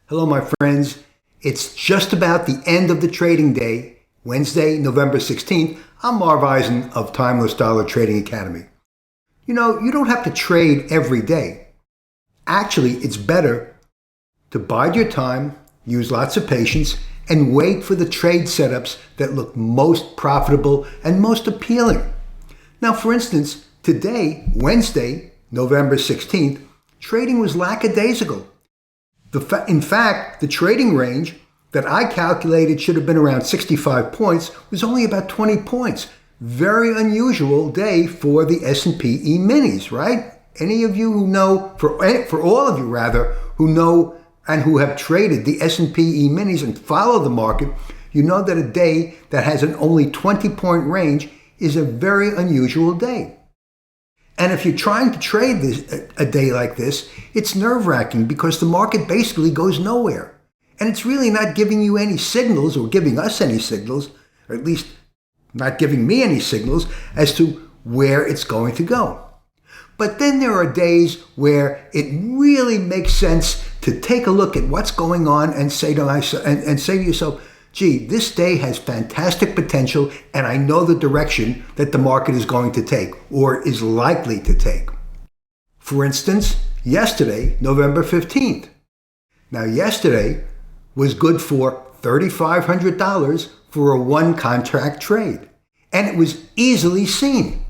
Hello, my friends. It's just about the end of the trading day, Wednesday, November 16th. I'm Marv Eisen of Timeless Dollar Trading Academy. You know, you don't have to trade every day. Actually, it's better to bide your time, use lots of patience, and wait for the trade setups that look most profitable and most appealing. Now, for instance, today, Wednesday, November 16th, trading was lackadaisical. In fact, the trading range that I calculated should have been around 65 points was only about 20 points. Very unusual day for the S&P E-minis, right? Any of you who know, for all of you rather, who know and who have traded the S&P E-minis and follow the market, you know that a day that has an only 20-point range is a very unusual day. And if you're trying to trade a day like this, it's nerve-wracking because the market basically goes nowhere. And it's really not giving you any signals or giving us any signals, or at least not giving me any signals as to where it's going to go. But then there are days where it really makes sense to take a look at what's going on and say to yourself, gee, this day has fantastic potential, and I know the direction that the market is going to take or is likely to take. For instance, yesterday, November 15th. Now, yesterday was good for $3,500 for a one-contract trade, and it was easily seen.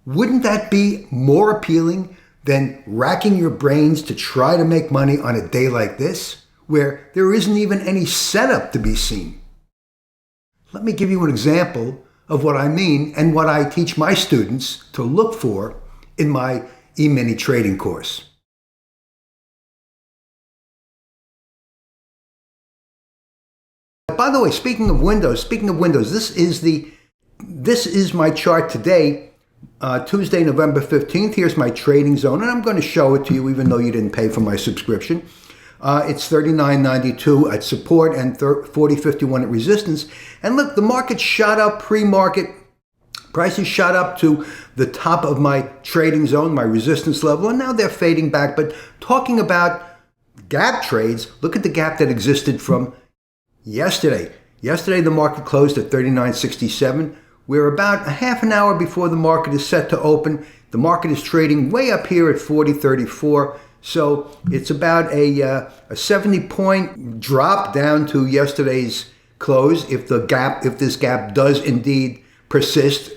Wouldn't that be more appealing than racking your brains to try to make money on a day like this, where there isn't even any setup to be seen? Let me give you an example of what I mean and what I teach my students to look for in my E-mini trading course. By the way, speaking of windows, this is my chart today, Tuesday, November 15th. Here's my trading zone, and I'm going to show it to you even though you didn't pay for my subscription. It's $39.92 at support and $40.51 at resistance. And look, the market shot up pre-market. Prices shot up to the top of my trading zone, my resistance level, and now they're fading back. But talking about gap trades, look at the gap that existed from yesterday. Yesterday, the market closed at $39.67. We're about a half an hour before the market is set to open. The market is trading way up here at $40.34. So it's about a 70-point drop down to yesterday's close if this gap does indeed persist